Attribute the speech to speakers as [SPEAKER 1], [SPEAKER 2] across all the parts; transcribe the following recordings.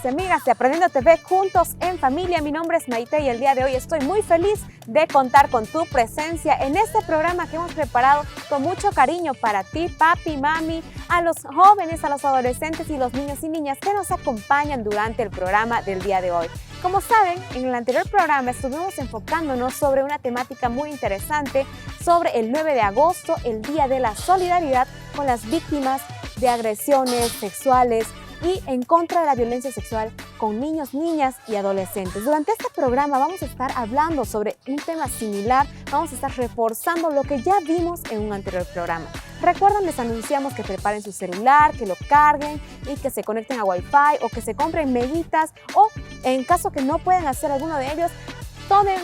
[SPEAKER 1] y amigas de Aprendiendo TV juntos en familia. Mi nombre es Maite y el día de hoy estoy muy feliz de contar con tu presencia en este programa que hemos preparado con mucho cariño para ti, papi, mami, a los jóvenes, a los adolescentes y los niños y niñas que nos acompañan durante el programa del día de hoy. Como saben, en el anterior programa estuvimos enfocándonos sobre una temática muy interesante sobre el 9 de agosto, el Día de la Solidaridad con las víctimas de agresiones sexuales y en contra de la violencia sexual con niños, niñas y adolescentes. Durante este programa vamos a estar hablando sobre un tema similar, vamos a estar reforzando lo que ya vimos en un anterior programa. Recuerden, les anunciamos que preparen su celular, que lo carguen y que se conecten a Wi-Fi o que se compren meguitas o en caso que no puedan hacer alguno de ellos, tomen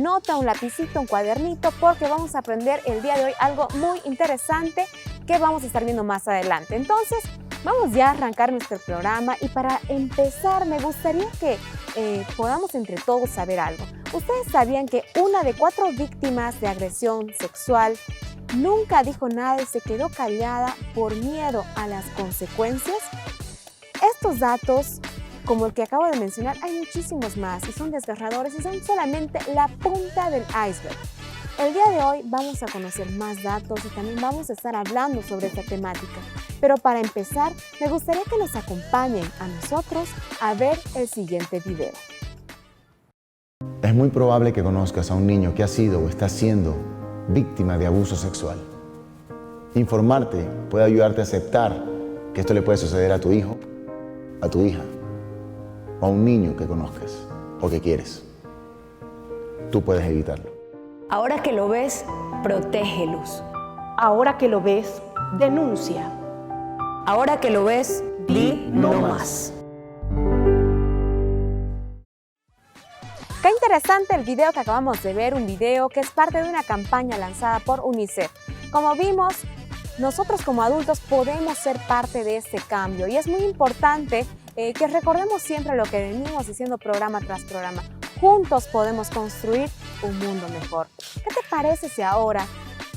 [SPEAKER 1] nota, un lapicito, un cuadernito, porque vamos a aprender el día de hoy algo muy interesante que vamos a estar viendo más adelante. Entonces, vamos ya a arrancar nuestro programa y para empezar me gustaría que podamos entre todos saber algo. ¿Ustedes sabían que una de 4 víctimas de agresión sexual nunca dijo nada y se quedó callada por miedo a las consecuencias? Estos datos, como el que acabo de mencionar, hay muchísimos más y son desgarradores y son solamente la punta del iceberg. El día de hoy vamos a conocer más datos y también vamos a estar hablando sobre esta temática. Pero para empezar, me gustaría que nos acompañen a nosotros a ver el siguiente video.
[SPEAKER 2] Es muy probable que conozcas a un niño que ha sido o está siendo víctima de abuso sexual. Informarte puede ayudarte a aceptar que esto le puede suceder a tu hijo, a tu hija, o a un niño que conozcas o que quieres. Tú puedes evitarlo.
[SPEAKER 3] Ahora que lo ves, protégelos.
[SPEAKER 4] Ahora que lo ves, denuncia.
[SPEAKER 3] Ahora que lo ves, di no más.
[SPEAKER 1] Qué interesante el video que acabamos de ver, un video que es parte de una campaña lanzada por UNICEF. Como vimos, nosotros como adultos podemos ser parte de este cambio y es muy importante que recordemos siempre lo que venimos diciendo programa tras programa. Juntos podemos construir un mundo mejor. ¿Qué te parece si ahora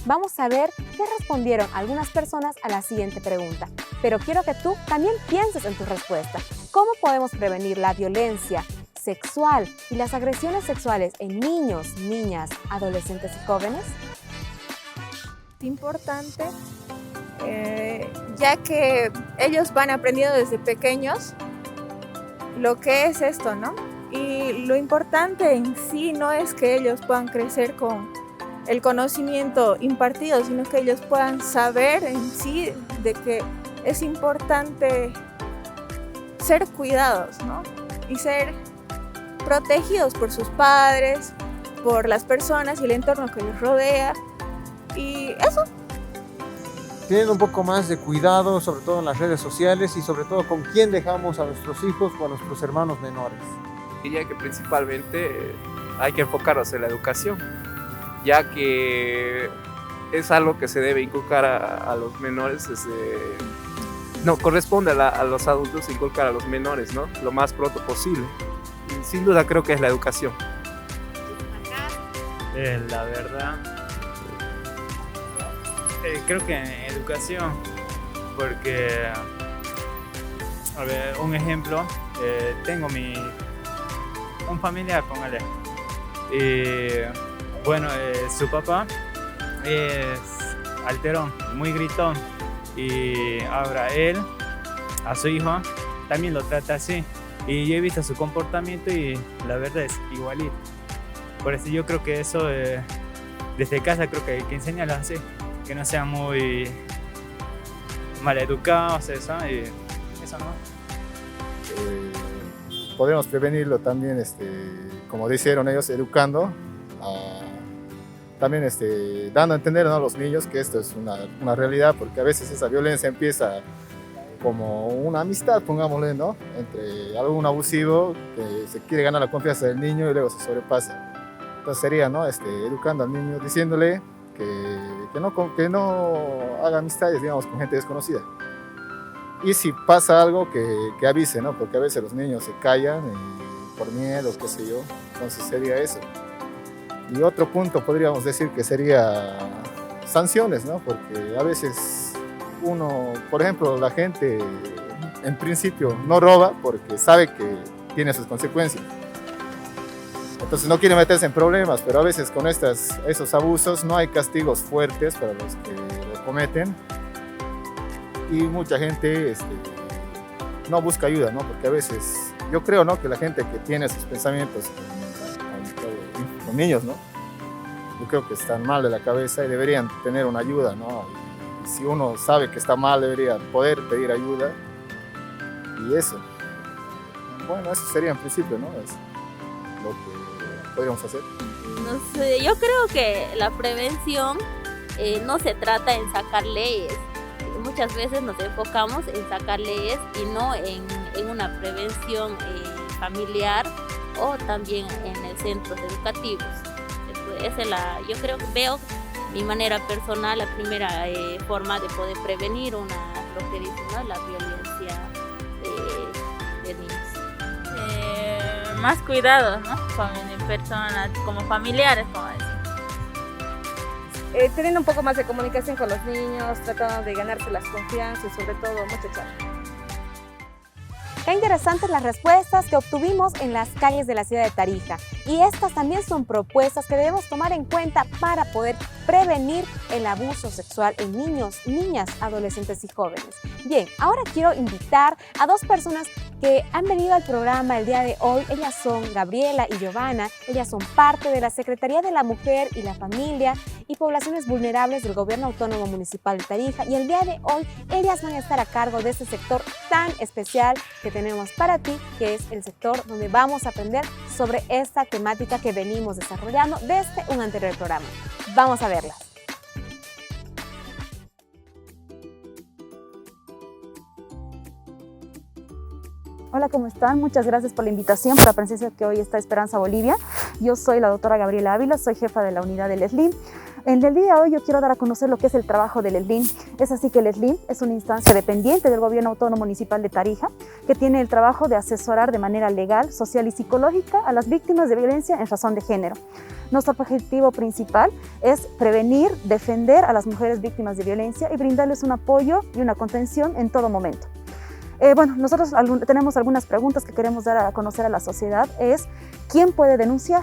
[SPEAKER 1] vamos a ver qué respondieron algunas personas a la siguiente pregunta? Pero quiero que tú también pienses en tu respuesta. ¿Cómo podemos prevenir la violencia sexual y las agresiones sexuales en niños, niñas, adolescentes y jóvenes?
[SPEAKER 5] Es importante, ya que ellos van aprendiendo desde pequeños lo que es esto, ¿no? Y lo importante en sí no es que ellos puedan crecer con el conocimiento impartido, sino que ellos puedan saber en sí de que es importante ser cuidados, ¿no? Y ser protegidos por sus padres, por las personas y el entorno que los rodea. Y eso.
[SPEAKER 6] Tienen un poco más de cuidado, sobre todo en las redes sociales y sobre todo con quién dejamos a nuestros hijos o a nuestros hermanos menores.
[SPEAKER 7] Diría que principalmente hay que enfocarnos en la educación, ya que es algo que se debe inculcar a los menores no, corresponde a los adultos inculcar a los menores, ¿no? Lo más pronto posible. Y sin duda creo que es la educación.
[SPEAKER 8] La verdad, creo que en educación, porque, a ver, un ejemplo, tengo un familiar, póngale, y bueno, su papá es alterón, muy gritón, y ahora él, a su hijo, también lo trata así, y yo he visto su comportamiento y la verdad es igualito. Por eso yo creo que eso, desde casa creo que hay que enseñarlos así, que no sean muy maleducados, eso, y eso no.
[SPEAKER 6] Podemos prevenirlo también, como dijeron ellos, educando, también dando a entender, ¿no?, a los niños que esto es una realidad, porque a veces esa violencia empieza como una amistad, pongámosle, ¿no?, entre algún abusivo que se quiere ganar la confianza del niño y luego se sobrepasa. Entonces sería, ¿no?, educando al niño, diciéndole que no haga amistades, digamos, con gente desconocida. Y si pasa algo, que avise, ¿no? Porque a veces los niños se callan por miedo, qué sé yo. Entonces sería eso. Y otro punto podríamos decir que sería sanciones, ¿no? Porque a veces uno, por ejemplo, la gente en principio no roba porque sabe que tiene sus consecuencias. Entonces no quiere meterse en problemas, pero a veces con esos abusos no hay castigos fuertes para los que lo cometen. Y mucha gente no busca ayuda, ¿no? Porque a veces yo creo, ¿no?, que la gente que tiene esos pensamientos con niños, ¿no?, yo creo que están mal de la cabeza y deberían tener una ayuda, ¿no? Y si uno sabe que está mal, debería poder pedir ayuda. Y eso. Bueno, eso sería en principio, ¿no? Es lo que podríamos hacer.
[SPEAKER 9] No sé, yo creo que la prevención no se trata en sacar leyes. Muchas veces nos enfocamos en sacar leyes y no en una prevención familiar o también en los centros educativos. Yo creo que veo mi manera personal la primera forma de poder prevenir lo que dicen, ¿no?, la violencia de niños.
[SPEAKER 10] Más cuidado, ¿no?, con personas como familiares, como decir.
[SPEAKER 1] Teniendo un poco más de comunicación con los niños, tratando de ganarse las confianzas y sobre todo mucha charla. Qué interesantes las respuestas que obtuvimos en las calles de la ciudad de Tarija. Y estas también son propuestas que debemos tomar en cuenta para poder prevenir el abuso sexual en niños, niñas, adolescentes y jóvenes. Bien, ahora quiero invitar a dos personas que han venido al programa el día de hoy. Ellas son Gabriela y Giovanna. Ellas son parte de la Secretaría de la Mujer y la Familia y Poblaciones Vulnerables del Gobierno Autónomo Municipal de Tarija. Y el día de hoy ellas van a estar a cargo de este sector tan especial que tenemos para ti, que es el sector donde vamos a aprender sobre esta temática que venimos desarrollando desde un anterior programa. Vamos a verlas. Hola, ¿cómo están? Muchas gracias por la invitación, por la presencia que hoy está Esperanza Bolivia. Yo soy la doctora Gabriela Ávila, soy jefa de la unidad del SLIM. En el día de hoy yo quiero dar a conocer lo que es el trabajo del SLIM. Es así que el SLIM es una instancia dependiente del Gobierno Autónomo Municipal de Tarija que tiene el trabajo de asesorar de manera legal, social y psicológica a las víctimas de violencia en razón de género. Nuestro objetivo principal es prevenir, defender a las mujeres víctimas de violencia y brindarles un apoyo y una contención en todo momento. Bueno, nosotros tenemos algunas preguntas que queremos dar a conocer a la sociedad. Es, ¿quién puede denunciar?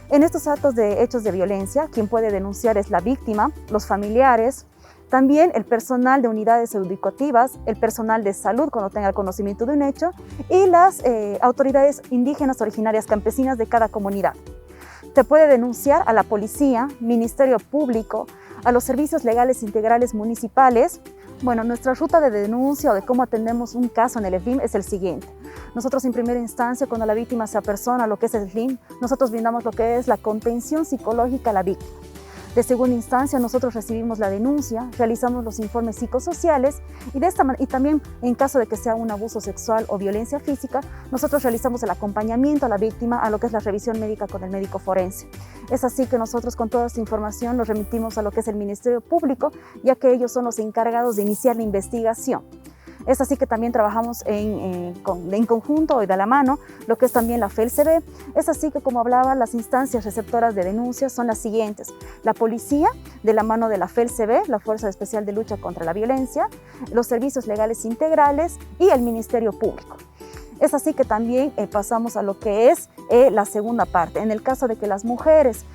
[SPEAKER 1] En estos actos de hechos de violencia, quien puede denunciar es la víctima, los familiares, también el personal de unidades educativas, el personal de salud cuando tenga conocimiento de un hecho y las autoridades indígenas originarias campesinas de cada comunidad. Se puede denunciar a la policía, Ministerio Público, a los servicios legales integrales municipales. Bueno, nuestra ruta de denuncia o de cómo atendemos un caso en el SLIM es el siguiente. Nosotros en primera instancia, cuando la víctima se apersona a lo que es el SLIM, nosotros brindamos lo que es la contención psicológica a la víctima. De segunda instancia, nosotros recibimos la denuncia, realizamos los informes psicosociales y también en caso de que sea un abuso sexual o violencia física, nosotros realizamos el acompañamiento a la víctima a lo que es la revisión médica con el médico forense. Es así que nosotros con toda esta información nos remitimos a lo que es el Ministerio Público, ya que ellos son los encargados de iniciar la investigación. Es así que también trabajamos en conjunto y de la mano lo que es también la FELCB. Es así que, como hablaba, las instancias receptoras de denuncias son las siguientes. La policía, de la mano de la FELCB, la Fuerza Especial de Lucha contra la Violencia, los servicios legales integrales y el Ministerio Público. Es así que también pasamos a lo que es la segunda parte. En el caso de que las mujeres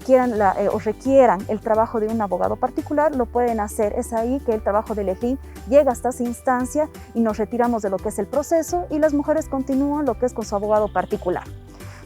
[SPEAKER 1] quieran o requieran el trabajo de un abogado particular, lo pueden hacer. Es ahí que el trabajo del SLIM llega hasta esa instancia y nos retiramos de lo que es el proceso y las mujeres continúan lo que es con su abogado particular.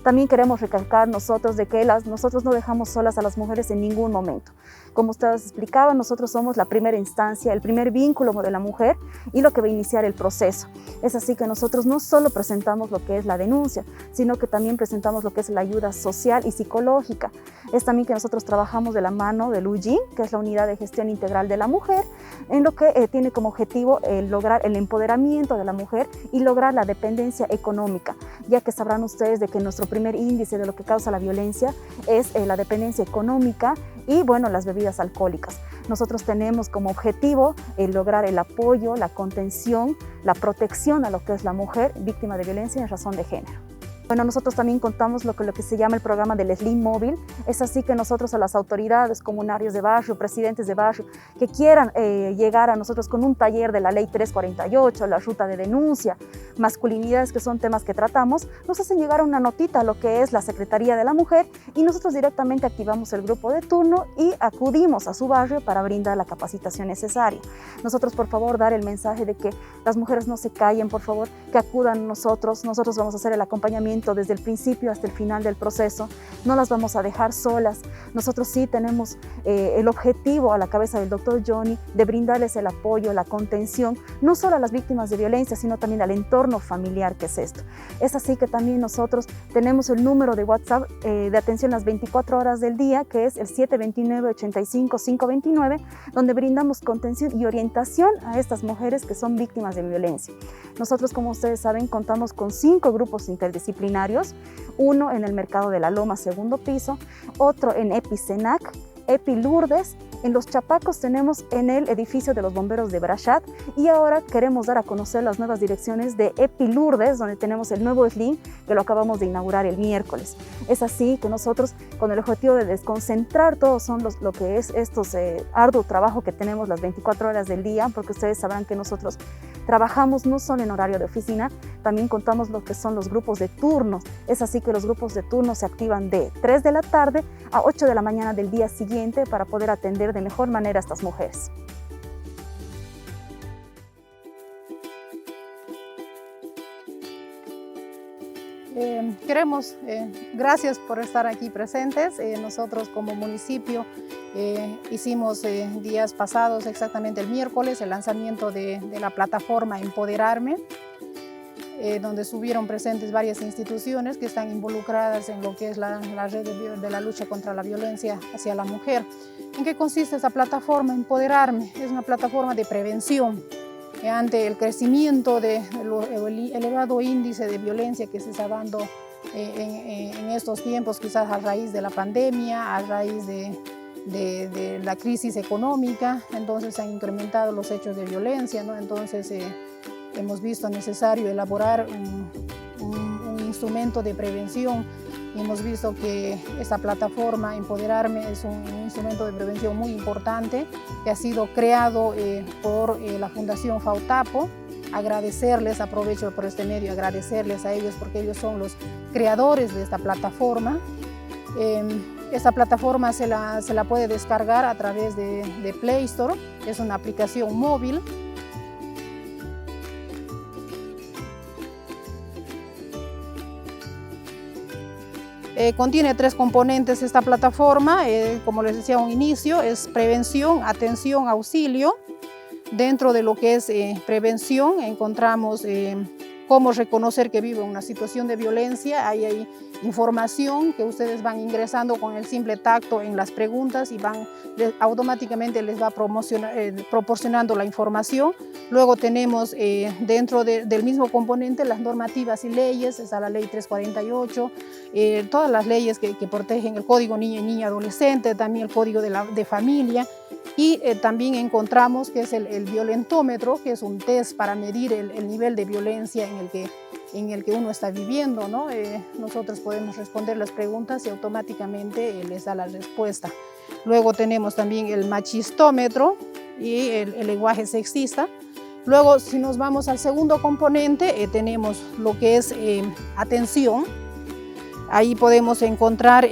[SPEAKER 1] También queremos recalcar nosotros de que nosotros no dejamos solas a las mujeres en ningún momento. Como ustedes explicaban, nosotros somos la primera instancia, el primer vínculo de la mujer y lo que va a iniciar el proceso. Es así que nosotros no solo presentamos lo que es la denuncia, sino que también presentamos lo que es la ayuda social y psicológica. Es también que nosotros trabajamos de la mano del UGIN, que es la Unidad de Gestión Integral de la Mujer, en lo que tiene como objetivo lograr el empoderamiento de la mujer y lograr la dependencia económica, ya que sabrán ustedes de que nuestro primer índice de lo que causa la violencia es la dependencia económica y, bueno, las bebidas alcohólicas. Nosotros tenemos como objetivo lograr el apoyo, la contención, la protección a lo que es la mujer víctima de violencia en razón de género.
[SPEAKER 11] Bueno, nosotros también contamos lo que se llama el programa del Slim Móvil. Es así que nosotros a las autoridades, comunarios de barrio, presidentes de barrio, que quieran llegar a nosotros con un taller de la Ley 348, la ruta de denuncia, masculinidades, que son temas que tratamos, nos hacen llegar una notita a lo que es la Secretaría de la Mujer y nosotros directamente activamos el grupo de turno y acudimos a su barrio para brindar la capacitación necesaria. Nosotros, por favor, dar el mensaje de que las mujeres no se callen, por favor, que acudan a nosotros vamos a hacer el acompañamiento desde el principio hasta el final del proceso, no las vamos a dejar solas. Nosotros sí tenemos el objetivo a la cabeza del doctor Johnny de brindarles el apoyo, la contención, no solo a las víctimas de violencia, sino también al entorno familiar que es esto. Es así que también nosotros tenemos el número de WhatsApp de atención las 24 horas del día, que es el 729-85-529, donde brindamos contención y orientación a estas mujeres que son víctimas de violencia. Nosotros, como ustedes saben, contamos con 5 grupos interdisciplinarios, uno en el Mercado de la Loma, segundo piso, otro en EPI-SENAC, EPI-Lourdes, en Los Chapacos tenemos en el edificio de los bomberos de Brachat y ahora queremos dar a conocer las nuevas direcciones de EPI-Lourdes, donde tenemos el nuevo SLIM que lo acabamos de inaugurar el miércoles. Es así que nosotros, con el objetivo de desconcentrar todos lo que es estos arduo trabajo que tenemos las 24 horas del día, porque ustedes sabrán que nosotros trabajamos no solo en horario de oficina, también contamos lo que son los grupos de turnos. Es así que los grupos de turnos se activan de 3 de la tarde a 8 de la mañana del día siguiente para poder atender de mejor manera a estas mujeres.
[SPEAKER 12] Gracias por estar aquí presentes. Nosotros como municipio hicimos días pasados, exactamente el miércoles, el lanzamiento de la plataforma Empoderarme, donde estuvieron presentes varias instituciones que están involucradas en lo que es la red de la lucha contra la violencia hacia la mujer. ¿En qué consiste esta plataforma Empoderarme? Es una plataforma de prevención. Ante el crecimiento del elevado índice de violencia que se está dando en estos tiempos, quizás a raíz de la pandemia, a raíz de la crisis económica, entonces se han incrementado los hechos de violencia, ¿no? Entonces hemos visto necesario elaborar un instrumento de prevención. Y hemos visto que esta plataforma Empoderarme es un instrumento de prevención muy importante que ha sido creado por la Fundación Fautapo. Agradecerles, aprovecho por este medio, agradecerles a ellos porque ellos son los creadores de esta plataforma. Esta plataforma se la puede descargar a través de Play Store, es una aplicación móvil. Contiene 3 componentes esta plataforma, como les decía a un inicio, es prevención, atención, auxilio. Dentro de lo que es prevención encontramos cómo reconocer que vive una situación de violencia. Ahí hay información que ustedes van ingresando con el simple tacto en las preguntas y automáticamente les va proporcionando la información. Luego tenemos dentro del mismo componente las normativas y leyes, está la ley 348, todas las leyes que protegen el Código Niña y Niña Adolescente, también el Código de Familia. Y también encontramos que es el violentómetro, que es un test para medir el nivel de violencia en el que uno está viviendo, ¿no? Nosotros podemos responder las preguntas y automáticamente les da la respuesta. Luego tenemos también el machistómetro y el lenguaje sexista. Luego, si nos vamos al segundo componente, tenemos lo que es atención. Ahí podemos encontrar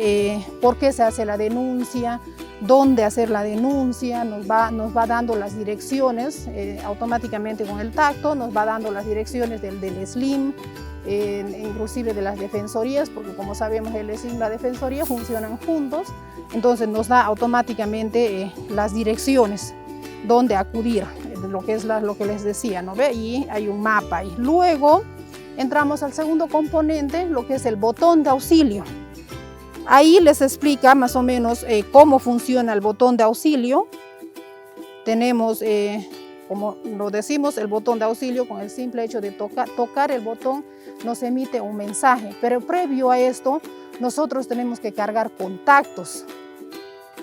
[SPEAKER 12] por qué se hace la denuncia, dónde hacer la denuncia, nos va dando las direcciones automáticamente con el tacto, nos va dando las direcciones del SLIM, inclusive de las defensorías, porque como sabemos el SLIM y la defensoría funcionan juntos, entonces nos da automáticamente las direcciones dónde acudir, lo que es lo que les decía, ¿no ve? Y hay un mapa ahí. Luego entramos al segundo componente, lo que es el botón de auxilio. Ahí les explica más o menos cómo funciona el botón de auxilio. Tenemos, como lo decimos, el botón de auxilio. Con el simple hecho de tocar el botón nos emite un mensaje, pero previo a esto nosotros tenemos que cargar contactos.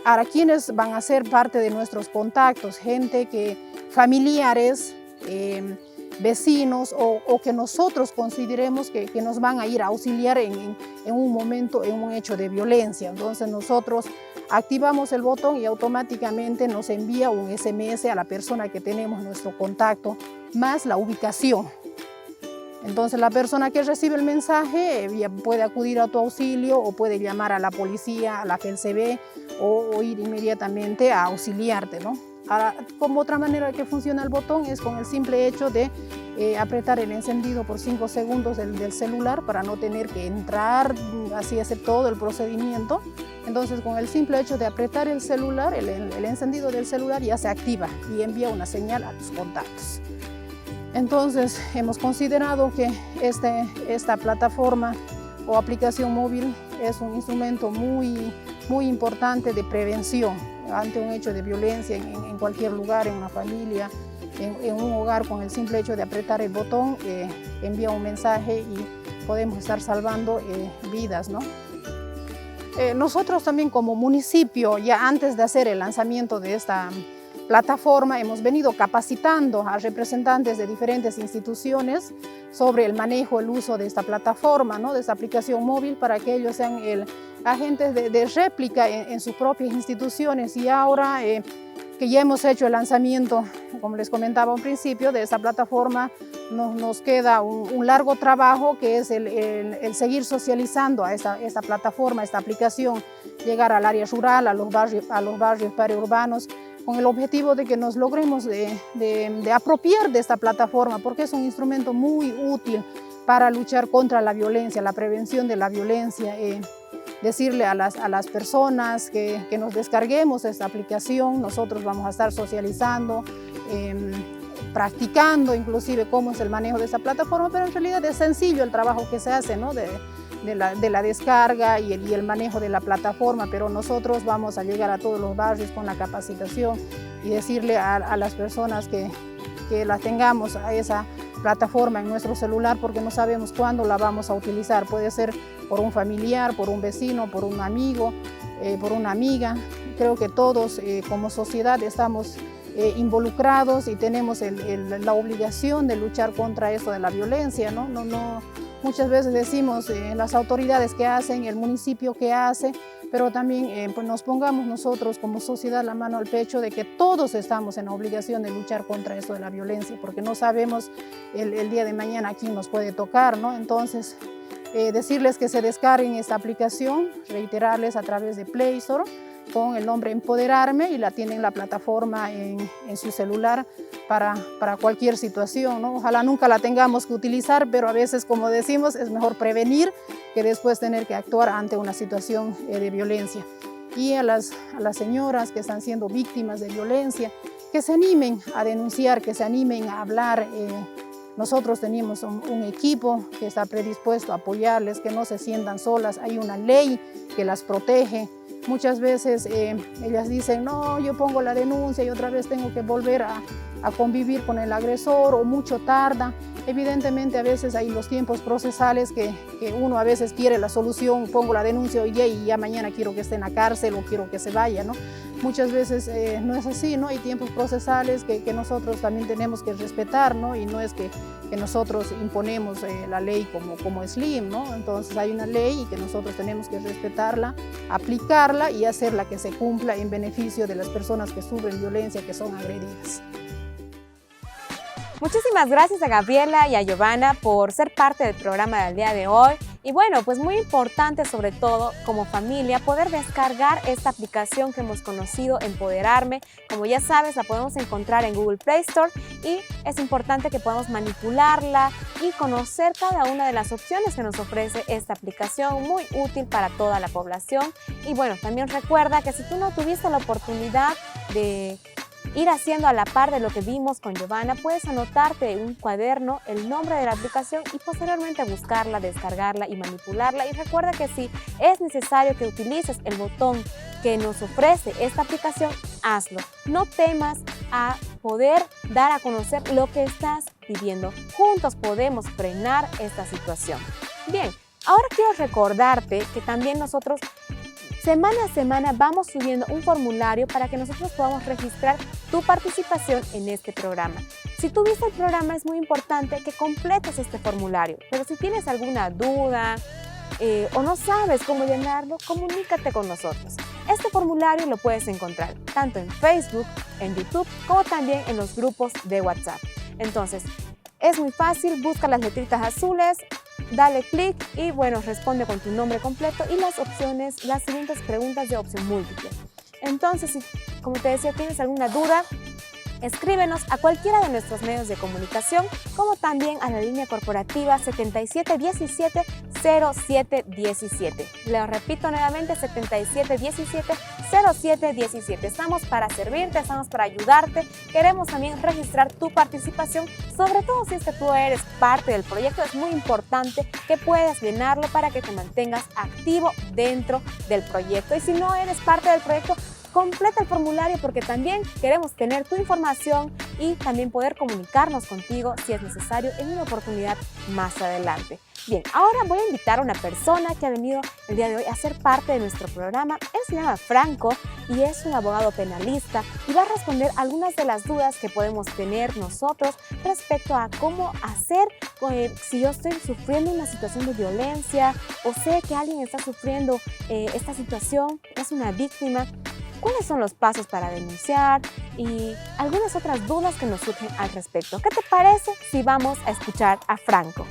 [SPEAKER 12] Ahora, ¿quiénes van a ser parte de nuestros contactos? Gente familiares, vecinos o que nosotros consideremos que nos van a ir a auxiliar en un momento, en un hecho de violencia. Entonces nosotros activamos el botón y automáticamente nos envía un SMS a la persona que tenemos nuestro contacto, más la ubicación. Entonces la persona que recibe el mensaje ya puede acudir a tu auxilio o puede llamar a la policía, a la FELCB o ir inmediatamente a auxiliarte, ¿no? Ahora, como otra manera que funciona el botón es con el simple hecho de apretar el encendido por 5 segundos del celular para no tener que entrar, así hacer todo el procedimiento. Entonces con el simple hecho de apretar el celular, el encendido del celular ya se activa y envía una señal a tus contactos. Entonces hemos considerado que esta plataforma o aplicación móvil es un instrumento muy importante de prevención ante un hecho de violencia en cualquier lugar, en una familia, en un hogar. Con el simple hecho de apretar el botón envía un mensaje y podemos estar salvando vidas, ¿no? Nosotros también como municipio, ya antes de hacer el lanzamiento de esta plataforma, hemos venido capacitando a representantes de diferentes instituciones sobre el manejo, el uso de esta plataforma, ¿no? De esta aplicación móvil, para que ellos sean agentes de réplica en sus propias instituciones. Y ahora que ya hemos hecho el lanzamiento, como les comentaba al principio, de esta plataforma, nos queda un largo trabajo, que es el seguir socializando a esta plataforma, a esta aplicación, llegar al área rural, a los barrios periurbanos, con el objetivo de que nos logremos de apropiar de esta plataforma, porque es un instrumento muy útil para luchar contra la violencia, la prevención de la violencia. Decirle a las personas que nos descarguemos esta aplicación. Nosotros vamos a estar socializando, practicando inclusive cómo es el manejo de esta plataforma, pero en realidad es sencillo el trabajo que se hace, ¿no? de la descarga y el manejo de la plataforma, pero nosotros vamos a llegar a todos los barrios con la capacitación y decirle a las personas que la tengamos a esa plataforma en nuestro celular, porque no sabemos cuándo la vamos a utilizar. Puede ser por un familiar, por un vecino, por un amigo, por una amiga. Creo que todos como sociedad estamos involucrados y tenemos la obligación de luchar contra esto de la violencia, ¿no? Muchas veces decimos las autoridades que hacen, el municipio que hace, pero también pues nos pongamos nosotros como sociedad la mano al pecho de que todos estamos en la obligación de luchar contra esto de la violencia, porque no sabemos el día de mañana a quién nos puede tocar, ¿no? Entonces, decirles que se descarguen esta aplicación, reiterarles a través de Play Store, con el nombre Empoderarme, y la tienen la plataforma en su celular para cualquier situación, ¿no? Ojalá nunca la tengamos que utilizar, pero a veces, como decimos, es mejor prevenir que después tener que actuar ante una situación de violencia. Y a las señoras que están siendo víctimas de violencia, que se animen a denunciar, que se animen a hablar. Nosotros tenemos un equipo que está predispuesto a apoyarles, que no se sientan solas. Hay una ley que las protege. Muchas veces ellas dicen, no, yo pongo la denuncia y otra vez tengo que volver a convivir con el agresor, o mucho tarda. Evidentemente a veces hay los tiempos procesales que uno a veces quiere la solución, pongo la denuncia hoy día y ya mañana quiero que esté en la cárcel o quiero que se vaya, ¿no? Muchas veces no es así, ¿no? Hay tiempos procesales que nosotros también tenemos que respetar, ¿no? Y no es que nosotros imponemos la ley como SLIM, ¿no? Entonces hay una ley y que nosotros tenemos que respetarla, aplicarla y hacerla que se cumpla en beneficio de las personas que sufren violencia, que son agredidas.
[SPEAKER 1] Muchísimas gracias a Gabriela y a Giovanna por ser parte del programa del día de hoy. Y bueno, pues muy importante, sobre todo como familia, poder descargar esta aplicación que hemos conocido, Empoderarme. Como ya sabes, la podemos encontrar en Google Play Store y es importante que podamos manipularla y conocer cada una de las opciones que nos ofrece esta aplicación, muy útil para toda la población. Y bueno, también recuerda que si tú no tuviste la oportunidad de ir haciendo a la par de lo que vimos con Giovanna, puedes anotarte en un cuaderno el nombre de la aplicación y posteriormente buscarla, descargarla y manipularla. Y recuerda que si es necesario que utilices el botón que nos ofrece esta aplicación, hazlo. No temas a poder dar a conocer lo que estás viviendo. Juntos podemos frenar esta situación. Bien, ahora quiero recordarte que también nosotros semana a semana vamos subiendo un formulario para que nosotros podamos registrar tu participación en este programa. Si tú viste el programa, es muy importante que completes este formulario, pero si tienes alguna duda o no sabes cómo llenarlo, comunícate con nosotros. Este formulario lo puedes encontrar tanto en Facebook, en YouTube, como también en los grupos de WhatsApp. Entonces, es muy fácil, busca las letritas azules, dale clic y bueno, responde con tu nombre completo y las siguientes preguntas de opción múltiple. Entonces, si, como te decía, tienes alguna duda, escríbenos a cualquiera de nuestros medios de comunicación, como también a la línea corporativa 7717-0717. Le repito nuevamente, 7717-0717. Estamos para servirte, estamos para ayudarte. Queremos también registrar tu participación, sobre todo si es que tú eres parte del proyecto. Es muy importante que puedas llenarlo para que te mantengas activo dentro del proyecto. Y si no eres parte del proyecto, completa el formulario porque también queremos tener tu información y también poder comunicarnos contigo si es necesario en una oportunidad más adelante. Bien, ahora voy a invitar a una persona que ha venido el día de hoy a ser parte de nuestro programa. Él se llama Franco y es un abogado penalista y va a responder algunas de las dudas que podemos tener nosotros respecto a cómo hacer si yo estoy sufriendo una situación de violencia o sé que alguien está sufriendo esta situación, es una víctima. ¿Cuáles son los pasos para denunciar? Y algunas otras dudas que nos surgen al respecto. ¿Qué te parece si vamos a escuchar a Franco?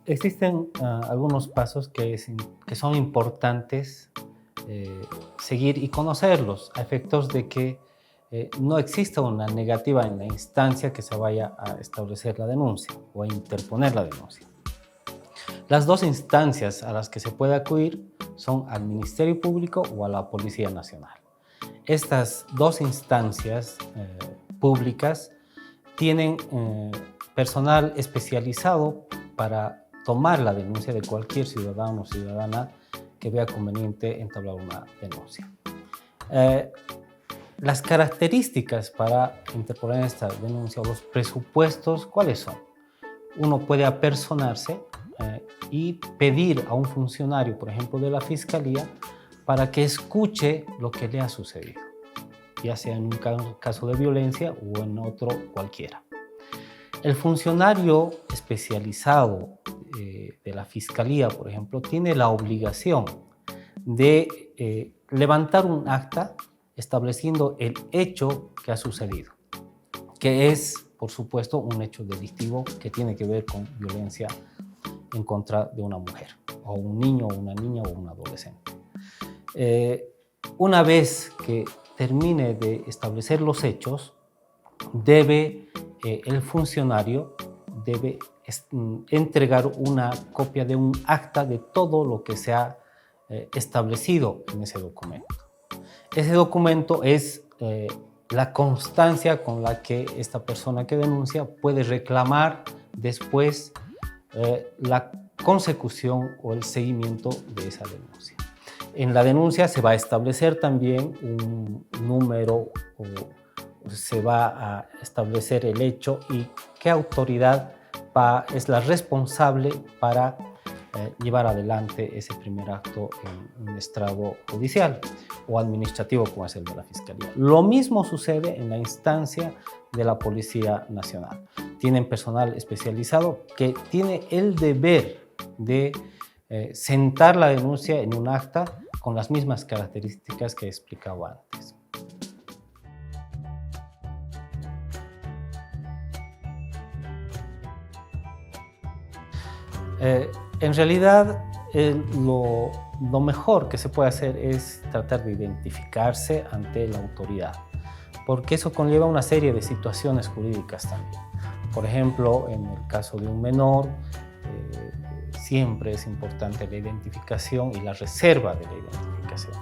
[SPEAKER 13] Existen algunos pasos que son importantes seguir y conocerlos a efectos de que no exista una negativa en la instancia que se vaya a establecer la denuncia o a interponer la denuncia. Las dos instancias a las que se puede acudir son al Ministerio Público o a la Policía Nacional. Estas dos instancias públicas tienen personal especializado para tomar la denuncia de cualquier ciudadano o ciudadana que vea conveniente entablar una denuncia. Las características para interponer esta denuncia o los presupuestos, ¿cuáles son? Uno puede apersonarse y pedir a un funcionario, por ejemplo, de la Fiscalía, para que escuche lo que le ha sucedido, ya sea en un caso de violencia o en otro cualquiera. El funcionario especializado de la Fiscalía, por ejemplo, tiene la obligación de levantar un acta estableciendo el hecho que ha sucedido, que es, por supuesto, un hecho delictivo que tiene que ver con violencia en contra de una mujer, o un niño, o una niña, o un adolescente. Una vez que termine de establecer los hechos, el funcionario debe entregar una copia de un acta de todo lo que se ha establecido en ese documento. Ese documento es la constancia con la que esta persona que denuncia puede reclamar después la consecución o el seguimiento de esa denuncia. En la denuncia se va a establecer también un número o se va a establecer el hecho y qué autoridad es la responsable para llevar adelante ese primer acto en un estrado judicial o administrativo como es el de la Fiscalía. Lo mismo sucede en la instancia de la Policía Nacional. Tienen personal especializado que tiene el deber de sentar la denuncia en un acta con las mismas características que he explicado antes. En realidad, lo mejor que se puede hacer es tratar de identificarse ante la autoridad, porque eso conlleva una serie de situaciones jurídicas también. Por ejemplo, en el caso de un menor, siempre es importante la identificación y la reserva de la identificación.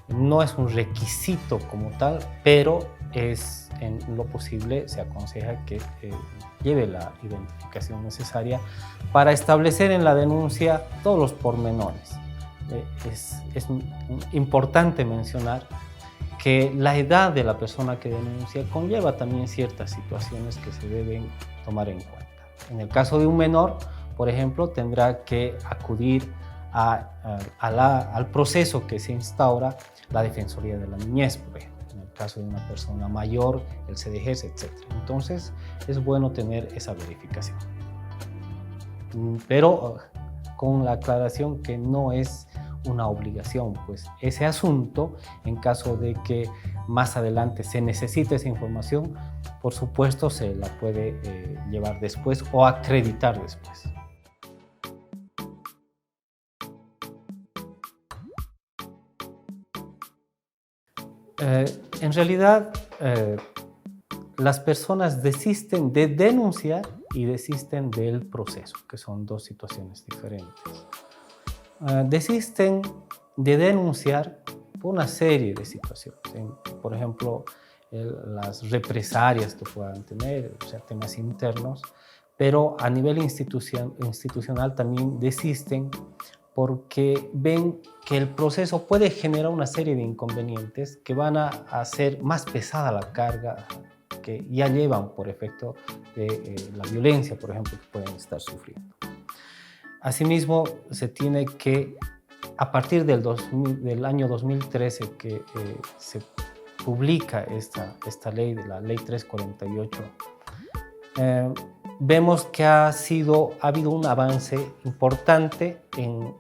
[SPEAKER 13] No es un requisito como tal, pero en lo posible se aconseja que lleve la identificación necesaria para establecer en la denuncia todos los pormenores. Es importante mencionar que la edad de la persona que denuncia conlleva también ciertas situaciones que se deben tomar en cuenta. En el caso de un menor, por ejemplo, tendrá que acudir al proceso que se instaura la Defensoría de la Niñez, por ejemplo. En el caso de una persona mayor, el CDGs, etc. Entonces, es bueno tener esa verificación. Pero con la aclaración que no es una obligación, pues ese asunto, en caso de que más adelante se necesite esa información, por supuesto se la puede llevar después o acreditar después. En realidad, las personas desisten de denunciar y desisten del proceso, que son dos situaciones diferentes. Desisten de denunciar por una serie de situaciones, por ejemplo, las represalias que puedan tener, o sea, temas internos, pero a nivel institucional también desisten porque ven que el proceso puede generar una serie de inconvenientes que van a hacer más pesada la carga que ya llevan por efecto de la violencia, por ejemplo, que pueden estar sufriendo. Asimismo, se tiene que, a partir del año 2013 que se publica esta ley, de la Ley 348, vemos que ha habido un avance importante en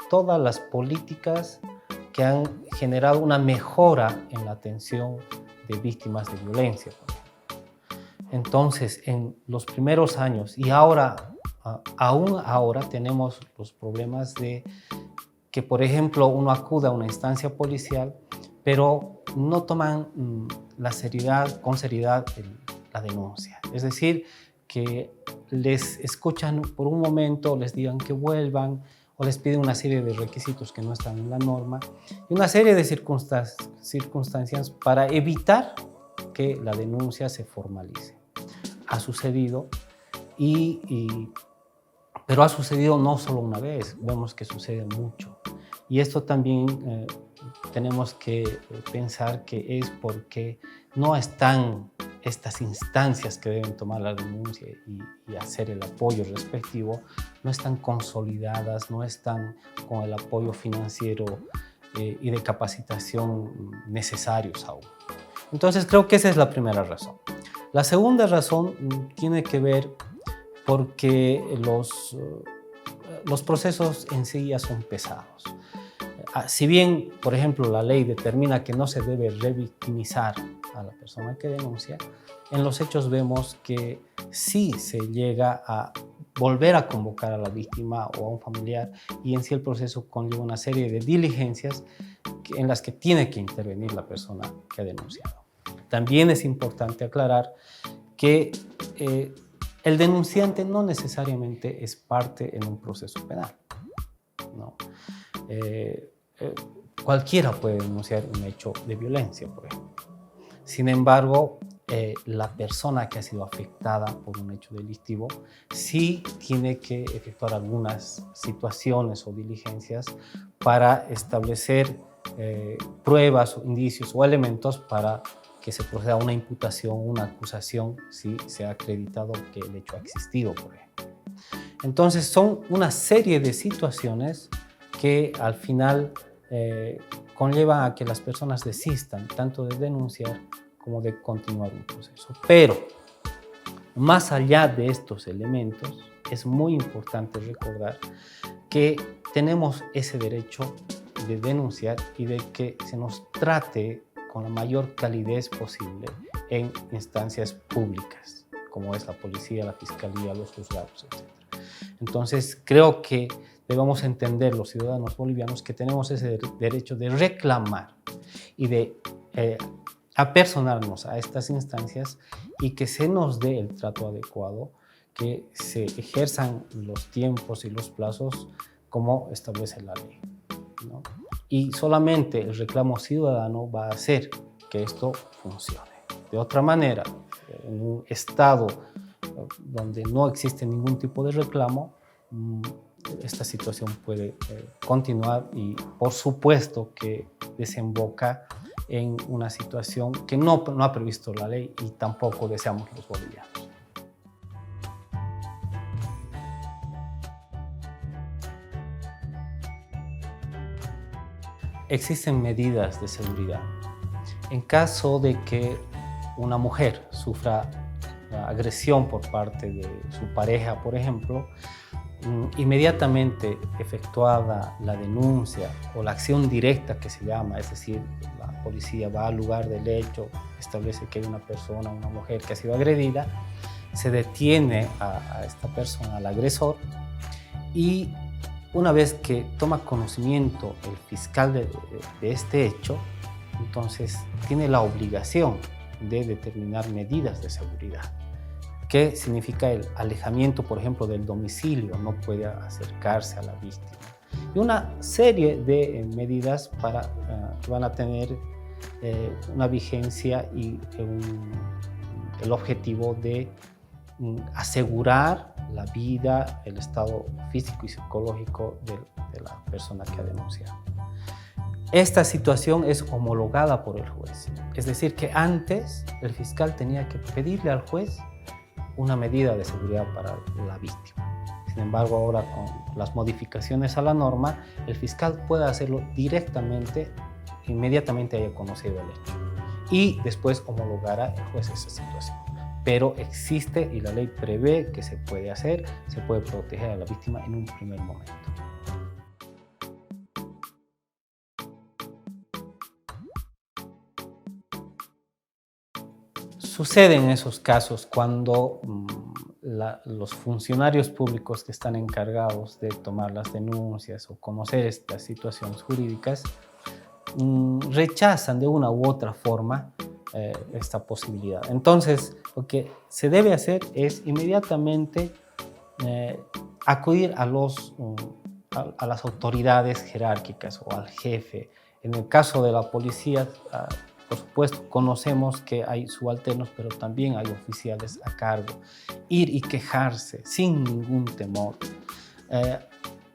[SPEAKER 13] todas las políticas que han generado una mejora en la atención de víctimas de violencia. Entonces, en los primeros años y aún ahora tenemos los problemas de que, por ejemplo, uno acude a una instancia policial, pero no toman con seriedad la denuncia. Es decir, que les escuchan por un momento, les digan que vuelvan o les piden una serie de requisitos que no están en la norma y una serie de circunstancias para evitar que la denuncia se formalice. Ha sucedido, pero ha sucedido no solo una vez, vemos que sucede mucho. Y esto también tenemos que pensar que es porque no están estas instancias que deben tomar la denuncia y hacer el apoyo respectivo, no están consolidadas, no están con el apoyo financiero y de capacitación necesarios aún. Entonces creo que esa es la primera razón. La segunda razón tiene que ver porque los procesos en sí ya son pesados. Si bien, por ejemplo, la ley determina que no se debe revictimizar a la persona que denuncia, en los hechos vemos que sí se llega a volver a convocar a la víctima o a un familiar y en sí el proceso conlleva una serie de diligencias en las que tiene que intervenir la persona que ha denunciado. También es importante aclarar que el denunciante no necesariamente es parte en un proceso penal, ¿no? Cualquiera puede denunciar un hecho de violencia, por ejemplo. Sin embargo, la persona que ha sido afectada por un hecho delictivo sí tiene que efectuar algunas situaciones o diligencias para establecer pruebas o indicios o elementos para que se proceda a una imputación, una acusación, si se ha acreditado que el hecho ha existido, por ejemplo. Entonces, son una serie de situaciones que al final conllevan a que las personas desistan tanto de denunciar como de continuar un proceso. Pero, más allá de estos elementos, es muy importante recordar que tenemos ese derecho de denunciar y de que se nos trate con la mayor calidez posible en instancias públicas, como es la policía, la fiscalía, los juzgados, etc. Entonces, creo que debemos entender los ciudadanos bolivianos que tenemos ese derecho de reclamar y de apersonarnos a estas instancias y que se nos dé el trato adecuado, que se ejerzan los tiempos y los plazos como establece la ley, ¿no? Y solamente el reclamo ciudadano va a hacer que esto funcione. De otra manera, en un estado donde no existe ningún tipo de reclamo, esta situación puede continuar y por supuesto que desemboca en una situación que no ha previsto la ley y tampoco deseamos los bolivianos. existen medidas de seguridad. En caso de que una mujer sufra agresión por parte de su pareja, por ejemplo, inmediatamente efectuada la denuncia o la acción directa que se llama, es decir, la policía va al lugar del hecho, establece que hay una persona, una mujer que ha sido agredida, se detiene a esta persona, al agresor, y una vez que toma conocimiento el fiscal de este hecho, entonces tiene la obligación de determinar medidas de seguridad. ¿Qué significa el alejamiento, por ejemplo, del domicilio? No puede acercarse a la víctima. Y una serie de medidas que van a tener una vigencia y el objetivo de asegurar la vida, el estado físico y psicológico de la persona que ha denunciado. Esta situación es homologada por el juez. Es decir, que antes el fiscal tenía que pedirle al juez una medida de seguridad para la víctima. Sin embargo, ahora con las modificaciones a la norma, el fiscal puede hacerlo directamente, inmediatamente haya conocido el hecho. Y después homologará el juez esa situación. Pero existe y la ley prevé que se puede hacer, se puede proteger a la víctima en un primer momento. Sucede en esos casos cuando los funcionarios públicos que están encargados de tomar las denuncias o conocer estas situaciones jurídicas rechazan de una u otra forma esta posibilidad. Entonces, lo que se debe hacer es inmediatamente acudir a las autoridades jerárquicas o al jefe. En el caso de la policía, por supuesto, conocemos que hay subalternos, pero también hay oficiales a cargo. Ir y quejarse sin ningún temor.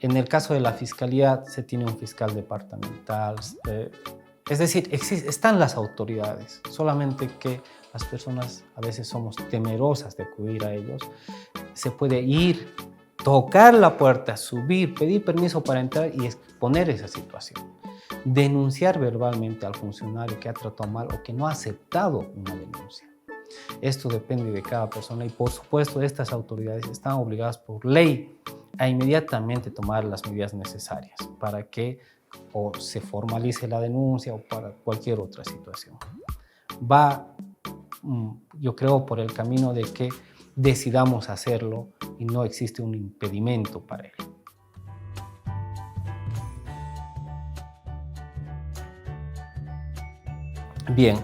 [SPEAKER 13] En el caso de la fiscalía, se tiene un fiscal departamental. Es decir, están las autoridades, solamente que las personas a veces somos temerosas de acudir a ellos. Se puede ir, tocar la puerta, subir, pedir permiso para entrar y exponer esa situación. Denunciar verbalmente al funcionario que ha tratado mal o que no ha aceptado una denuncia. Esto depende de cada persona y, por supuesto, estas autoridades están obligadas por ley a inmediatamente tomar las medidas necesarias para que o se formalice la denuncia o para cualquier otra situación. Va, yo creo, por el camino de que decidamos hacerlo y no existe un impedimento para ello. Bien,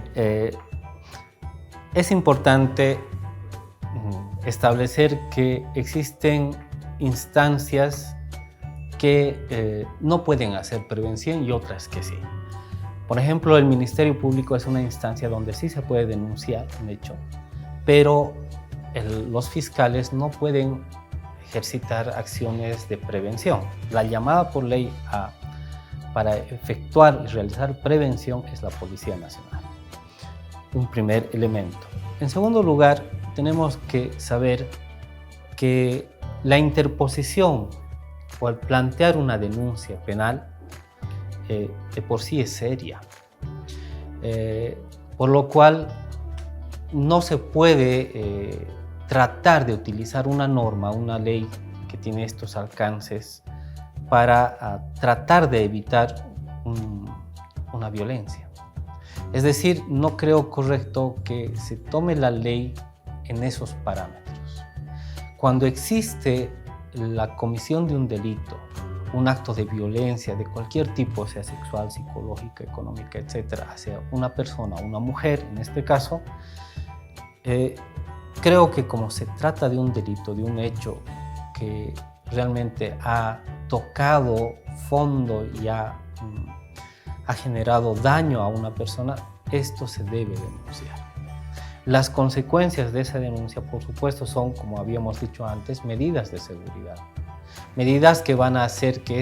[SPEAKER 13] es importante establecer que existen instancias que no pueden hacer prevención y otras que sí. Por ejemplo, el Ministerio Público es una instancia donde sí se puede denunciar un hecho, pero los fiscales no pueden ejercitar acciones de prevención. La llamada por ley para efectuar y realizar prevención es la Policía Nacional. Un primer elemento. En segundo lugar, tenemos que saber que la interposición o al plantear una denuncia penal de por sí es seria. Por lo cual no se puede tratar de utilizar una norma, una ley que tiene estos alcances para tratar de evitar una violencia. Es decir, no creo correcto que se tome la ley en esos parámetros. Cuando existe la comisión de un delito, un acto de violencia de cualquier tipo, sea sexual, psicológica, económica, etcétera, hacia una persona, una mujer en este caso, creo que como se trata de un delito, de un hecho que realmente ha tocado fondo y ha generado daño a una persona, esto se debe denunciar. Las consecuencias de esa denuncia, por supuesto, son, como habíamos dicho antes, medidas de seguridad. Medidas que van a hacer que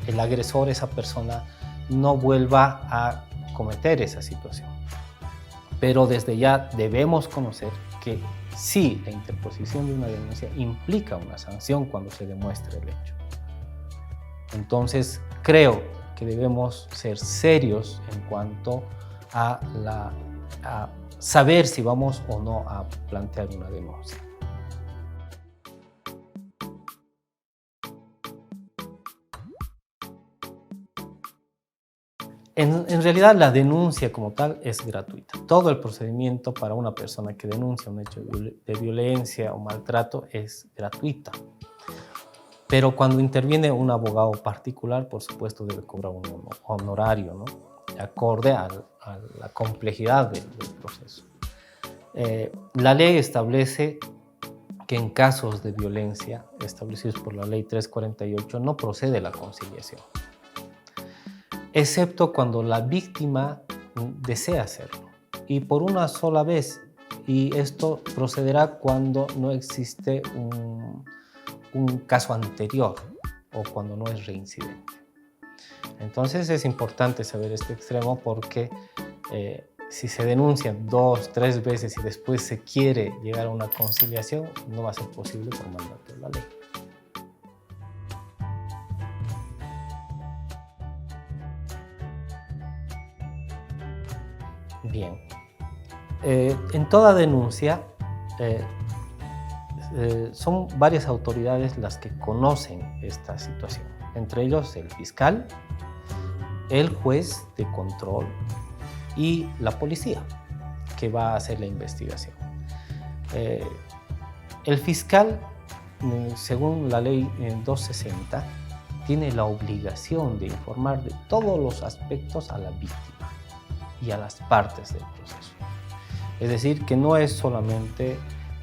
[SPEAKER 13] el agresor, esa persona, no vuelva a cometer esa situación. Pero desde ya debemos conocer que sí, la interposición de una denuncia implica una sanción cuando se demuestre el hecho. Entonces, creo que debemos ser serios en cuanto a saber si vamos o no a plantear una denuncia. En realidad la denuncia como tal es gratuita. Todo el procedimiento para una persona que denuncia un hecho de violencia o maltrato es gratuita. Pero cuando interviene un abogado particular, por supuesto debe cobrar un honorario, ¿no? Acorde a la complejidad del proceso. La ley establece que en casos de violencia establecidos por la ley 348 no procede la conciliación, excepto cuando la víctima desea hacerlo y por una sola vez, y esto procederá cuando no existe un caso anterior o cuando no es reincidente. Entonces es importante saber este extremo porque si se denuncia 2, 3 veces y después se quiere llegar a una conciliación, no va a ser posible por mandato de la ley. Bien, en toda denuncia son varias autoridades las que conocen esta situación, entre ellos el fiscal, el juez de control y la policía, que va a hacer la investigación. El fiscal, según la ley 260, tiene la obligación de informar de todos los aspectos a la víctima y a las partes del proceso. Es decir, que no es solamente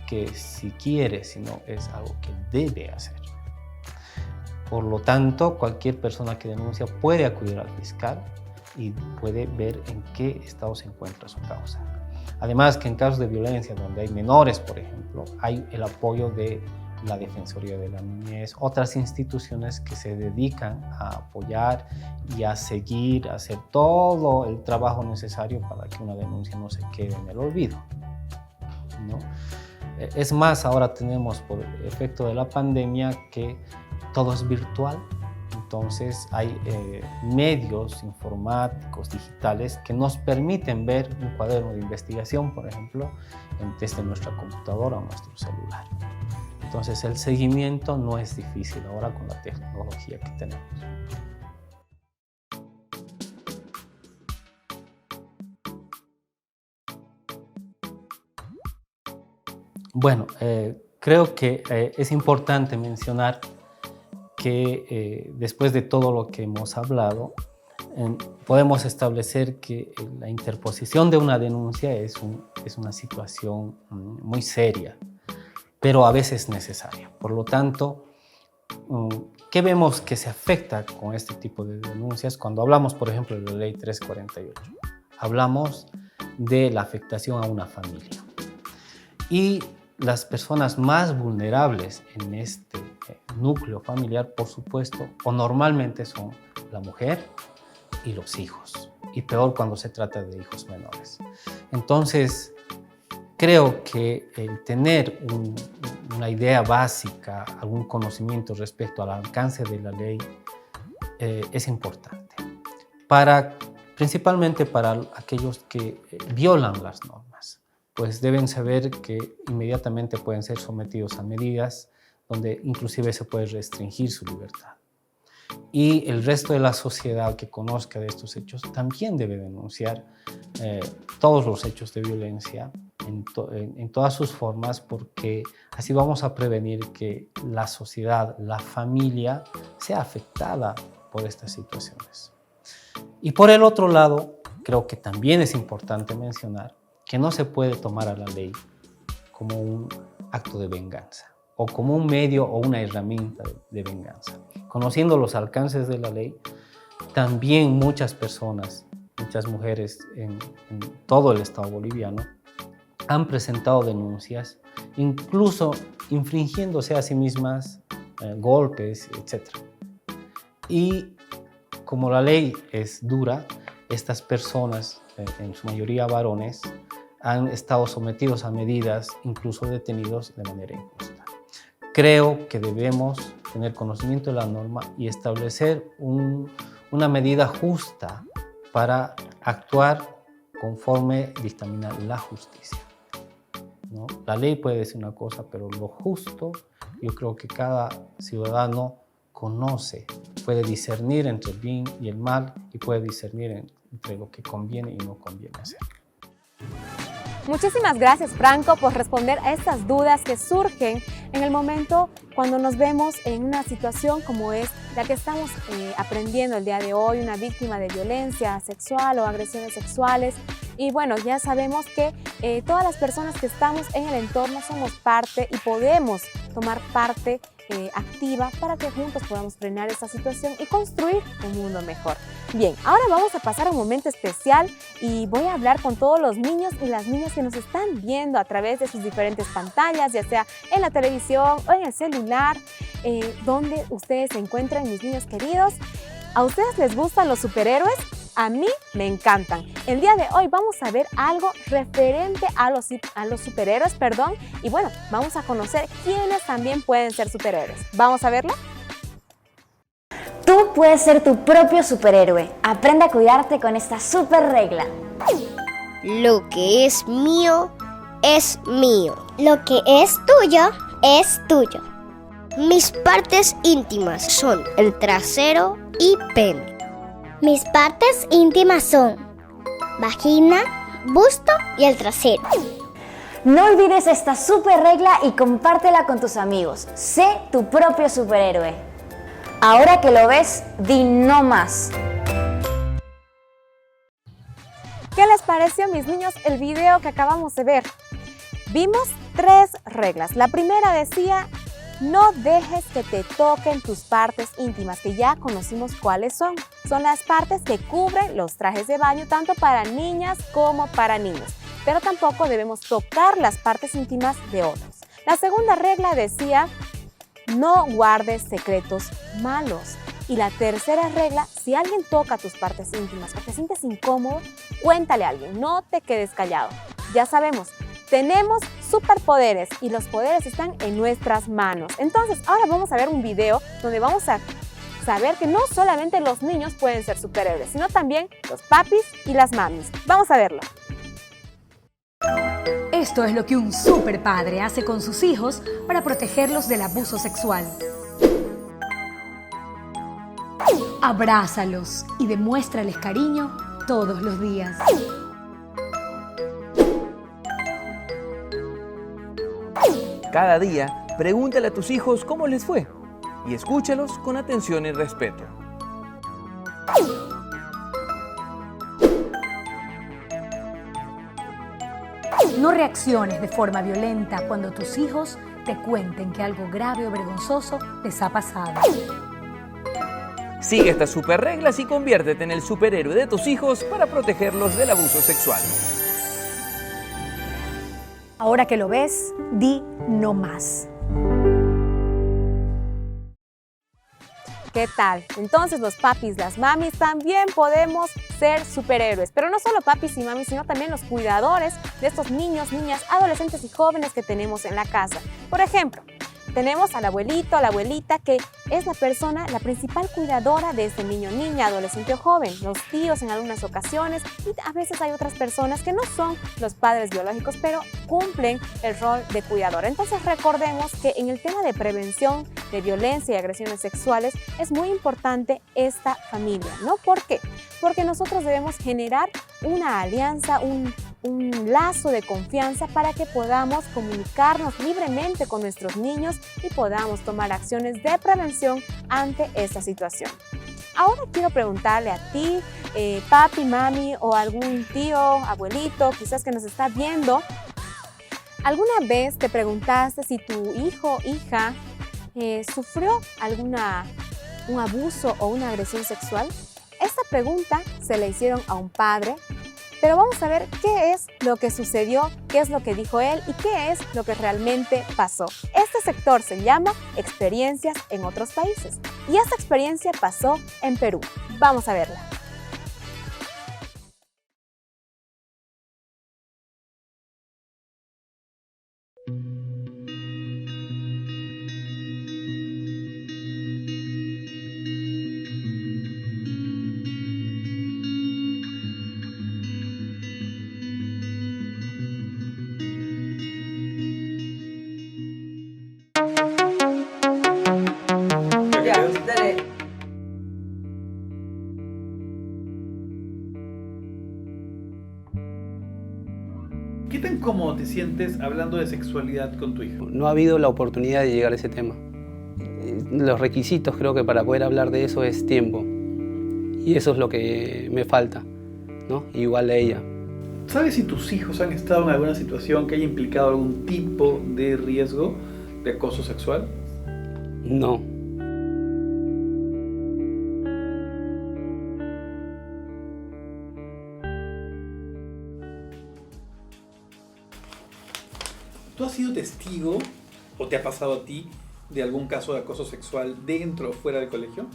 [SPEAKER 13] que si quiere, sino es algo que debe hacer. Por lo tanto, cualquier persona que denuncia puede acudir al fiscal y puede ver en qué estado se encuentra su causa. Además, que en casos de violencia donde hay menores, por ejemplo, hay el apoyo de la Defensoría de la Niñez, otras instituciones que se dedican a apoyar y a seguir, a hacer todo el trabajo necesario para que una denuncia no se quede en el olvido, ¿no? Es más, ahora tenemos por efecto de la pandemia que todo es virtual, entonces hay medios informáticos, digitales, que nos permiten ver un cuaderno de investigación, por ejemplo, desde nuestra computadora o nuestro celular. Entonces el seguimiento no es difícil ahora con la tecnología que tenemos. Bueno, creo que es importante mencionar que después de todo lo que hemos hablado, podemos establecer que la interposición de una denuncia es una situación muy seria, pero a veces necesaria. Por lo tanto, ¿qué vemos que se afecta con este tipo de denuncias? Cuando hablamos, por ejemplo, de la ley 348, hablamos de la afectación a una familia. Y las personas más vulnerables en este núcleo familiar, por supuesto, o normalmente son la mujer y los hijos, y peor cuando se trata de hijos menores. Entonces, creo que el tener una idea básica, algún conocimiento respecto al alcance de la ley es importante, principalmente para aquellos que violan las normas, pues deben saber que inmediatamente pueden ser sometidos a medidas donde inclusive se puede restringir su libertad. Y el resto de la sociedad que conozca de estos hechos también debe denunciar todos los hechos de violencia en todas sus formas, porque así vamos a prevenir que la sociedad, la familia, sea afectada por estas situaciones. Y por el otro lado, creo que también es importante mencionar que no se puede tomar a la ley como un acto de venganza o como un medio o una herramienta de venganza. Conociendo los alcances de la ley, también muchas personas, muchas mujeres en todo el estado boliviano han presentado denuncias, incluso infringiéndose a sí mismas golpes, etc. Y como la ley es dura, estas personas, en su mayoría varones, han estado sometidos a medidas, incluso detenidos de manera injusta. Creo que debemos tener conocimiento de la norma y establecer un una medida justa para actuar conforme dictamina la justicia, ¿no? La ley puede decir una cosa, pero lo justo, yo creo que cada ciudadano conoce, puede discernir entre el bien y el mal y puede discernir entre lo que conviene y no conviene hacer.
[SPEAKER 1] Muchísimas gracias, Franco, por responder a estas dudas que surgen en el momento cuando nos vemos en una situación como es la que estamos aprendiendo el día de hoy, una víctima de violencia sexual o agresiones sexuales. Y bueno, ya sabemos que todas las personas que estamos en el entorno somos parte y podemos tomar parte activa para que juntos podamos frenar esta situación y construir un mundo mejor. Bien, ahora vamos a pasar a un momento especial y voy a hablar con todos los niños y las niñas que nos están viendo a través de sus diferentes pantallas, ya sea en la televisión o en el celular, donde ustedes se encuentran, mis niños queridos. ¿A ustedes les gustan los superhéroes? A mí me encantan. El día de hoy vamos a ver algo referente a los superhéroes, y bueno, vamos a conocer quiénes también pueden ser superhéroes. ¿Vamos a verlo?
[SPEAKER 14] Tú puedes ser tu propio superhéroe. Aprende a cuidarte con esta super regla.
[SPEAKER 15] Lo que es mío, es mío. Lo que es tuyo, es tuyo. Mis partes íntimas son el trasero y pene. Mis partes íntimas son vagina, busto y el trasero.
[SPEAKER 14] No olvides esta super regla y compártela con tus amigos. Sé tu propio superhéroe. Ahora que lo ves, di no más.
[SPEAKER 1] ¿Qué les pareció, mis niños, el video que acabamos de ver? Vimos 3 reglas. La primera decía: no dejes que te toquen tus partes íntimas, que ya conocimos cuáles son. Son las partes que cubren los trajes de baño, tanto para niñas como para niños. Pero tampoco debemos tocar las partes íntimas de otros. La segunda regla decía: no guardes secretos malos. Y la tercera regla: si alguien toca tus partes íntimas o te sientes incómodo, cuéntale a alguien, no te quedes callado. Ya sabemos, tenemos superpoderes y los poderes están en nuestras manos. Entonces, ahora vamos a ver un video donde vamos a saber que no solamente los niños pueden ser superhéroes, sino también los papis y las mamis. Vamos a verlo.
[SPEAKER 16] Esto es lo que un superpadre hace con sus hijos para protegerlos del abuso sexual. Abrázalos y demuéstrales cariño todos los días.
[SPEAKER 17] Cada día, pregúntale a tus hijos cómo les fue y escúchalos con atención y respeto.
[SPEAKER 16] No reacciones de forma violenta cuando tus hijos te cuenten que algo grave o vergonzoso les ha pasado.
[SPEAKER 17] Sigue estas super reglas y conviértete en el superhéroe de tus hijos para protegerlos del abuso sexual.
[SPEAKER 16] Ahora que lo ves, di no más.
[SPEAKER 1] ¿Qué tal? Entonces los papis, las mamis también podemos ser superhéroes, pero no solo papis y mamis, sino también los cuidadores de estos niños, niñas, adolescentes y jóvenes que tenemos en la casa. Por ejemplo, tenemos al abuelito, a la abuelita, que es la persona, la principal cuidadora de este niño, niña, adolescente o joven. Los tíos en algunas ocasiones, y a veces hay otras personas que no son los padres biológicos, pero cumplen el rol de cuidador. Entonces recordemos que en el tema de prevención de violencia y agresiones sexuales es muy importante esta familia, ¿no? ¿Por qué? Porque nosotros debemos generar una alianza, un lazo de confianza para que podamos comunicarnos libremente con nuestros niños y podamos tomar acciones de prevención ante esta situación. Ahora quiero preguntarle a ti, papi, mami o algún tío, abuelito, quizás que nos está viendo, ¿alguna vez te preguntaste si tu hijo o hija sufrió un abuso o una agresión sexual? Esta pregunta se le hicieron a un padre, pero vamos a ver qué es lo que sucedió, qué es lo que dijo él y qué es lo que realmente pasó. Este sector se llama Experiencias en otros países y esta experiencia pasó en Perú. Vamos a verla.
[SPEAKER 18] te sientes hablando de sexualidad con tu hijo?
[SPEAKER 19] No ha habido la oportunidad de llegar a ese tema. Los requisitos creo que para poder hablar de eso es tiempo. Y eso es lo que me falta, ¿no? Igual a ella.
[SPEAKER 18] ¿Sabes si tus hijos han estado en alguna situación que haya implicado algún tipo de riesgo de acoso sexual?
[SPEAKER 19] No.
[SPEAKER 18] ¿Tú has sido testigo o te ha pasado a ti de algún caso de acoso sexual dentro o fuera del colegio?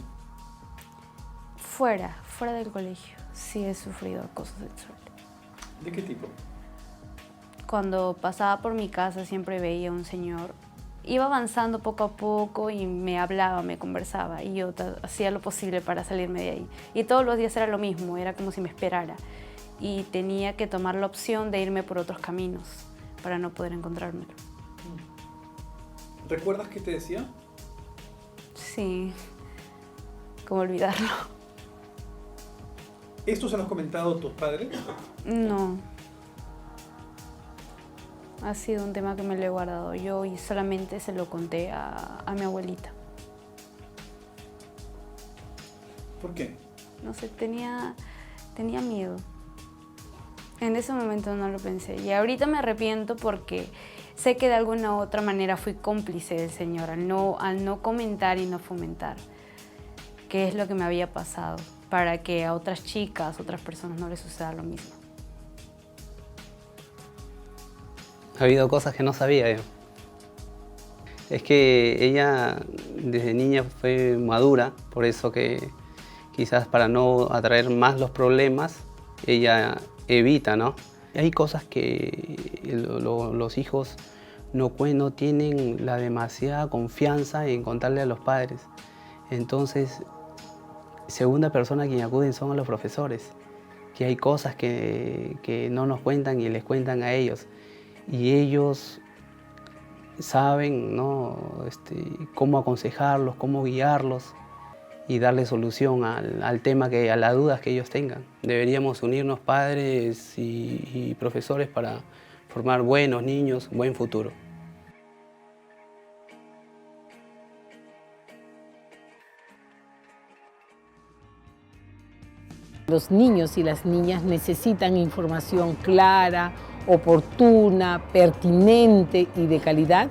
[SPEAKER 20] Fuera del colegio, sí he sufrido acoso sexual.
[SPEAKER 18] ¿De qué tipo?
[SPEAKER 20] Cuando pasaba por mi casa siempre veía a un señor. Iba avanzando poco a poco y me hablaba, me conversaba y yo hacía lo posible para salirme de ahí. Y todos los días era lo mismo, era como si me esperara. Y tenía que tomar la opción de irme por otros caminos para no poder encontrármelo.
[SPEAKER 18] ¿Recuerdas qué te decía?
[SPEAKER 20] Sí, ¿cómo olvidarlo?
[SPEAKER 18] ¿Esto se lo has comentado a tus padres?
[SPEAKER 20] No. Ha sido un tema que me lo he guardado yo y solamente se lo conté a mi abuelita.
[SPEAKER 18] ¿Por qué?
[SPEAKER 20] No sé, tenía miedo. En ese momento no lo pensé y ahorita me arrepiento porque sé que de alguna u otra manera fui cómplice del Señor al no comentar y no fomentar qué es lo que me había pasado para que a otras chicas, otras personas no les suceda lo mismo.
[SPEAKER 19] Ha habido cosas que no sabía yo. Es que ella desde niña fue madura, por eso que quizás para no atraer más los problemas, ella evita, ¿no? Hay cosas que los hijos no tienen la demasiada confianza en contarle a los padres. Entonces, segunda persona a quien acuden son a los profesores, que hay cosas que no nos cuentan y les cuentan a ellos. Y ellos saben, ¿no? Cómo aconsejarlos, cómo guiarlos y darle solución al tema, a las dudas que ellos tengan. Deberíamos unirnos padres y profesores para formar buenos niños, buen futuro.
[SPEAKER 21] Los niños y las niñas necesitan información clara, oportuna, pertinente y de calidad,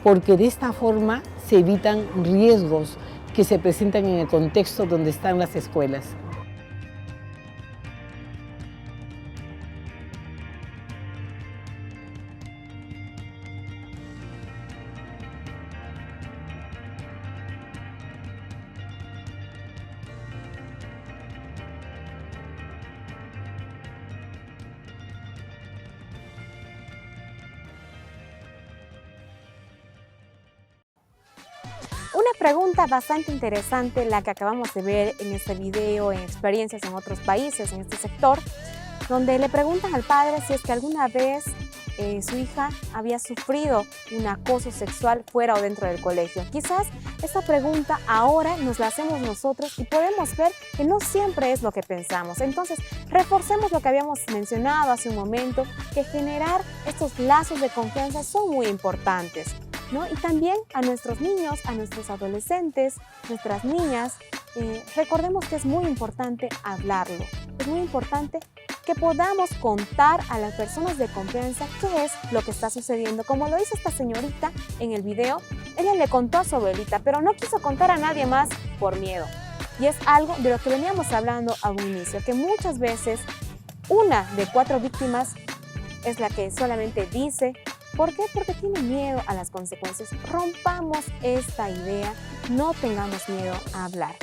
[SPEAKER 21] porque de esta forma se evitan riesgos que se presentan en el contexto donde están las escuelas.
[SPEAKER 1] Una pregunta bastante interesante la que acabamos de ver en este video, en experiencias en otros países, en este sector, donde le preguntan al padre si es que alguna vez su hija había sufrido un acoso sexual fuera o dentro del colegio. Quizás esta pregunta ahora nos la hacemos nosotros y podemos ver que no siempre es lo que pensamos. Entonces, reforcemos lo que habíamos mencionado hace un momento, que generar estos lazos de confianza son muy importantes, ¿no? Y también a nuestros niños, a nuestros adolescentes, nuestras niñas, recordemos que es muy importante hablarlo. Es muy importante que podamos contar a las personas de confianza qué es lo que está sucediendo. Como lo hizo esta señorita en el video, ella le contó a su abuelita, pero no quiso contar a nadie más por miedo. Y es algo de lo que veníamos hablando a un inicio, que muchas veces una de 4 víctimas es la que solamente dice. ¿Por qué? Porque tiene miedo a las consecuencias. Rompamos esta idea, no tengamos miedo a hablar.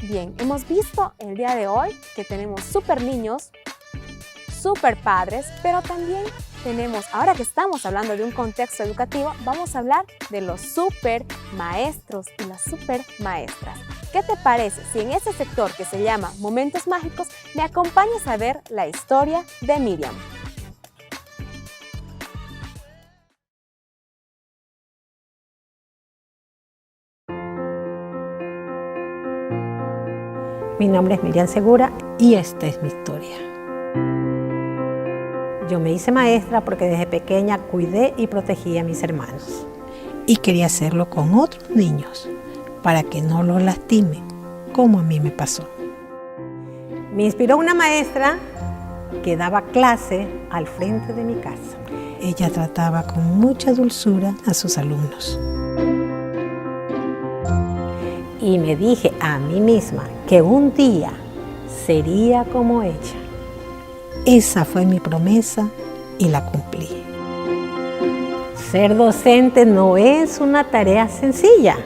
[SPEAKER 1] Bien, hemos visto el día de hoy que tenemos súper niños, súper padres, pero también tenemos, ahora que estamos hablando de un contexto educativo, vamos a hablar de los súper maestros y las súper maestras. ¿Qué te parece si en ese sector que se llama Momentos Mágicos me acompañas a ver la historia de Miriam?
[SPEAKER 22] Mi nombre es Miriam Segura y esta es mi historia.
[SPEAKER 2] Yo me hice maestra porque desde pequeña cuidé y protegí a mis hermanos. Y quería hacerlo con otros niños, para que no los lastimen, como a mí me pasó. Me inspiró una maestra que daba clase al frente de mi casa. Ella trataba con mucha dulzura a sus alumnos. Y me dije a mí misma que un día sería como ella. Esa fue mi promesa y la cumplí. Ser docente no es una tarea sencilla.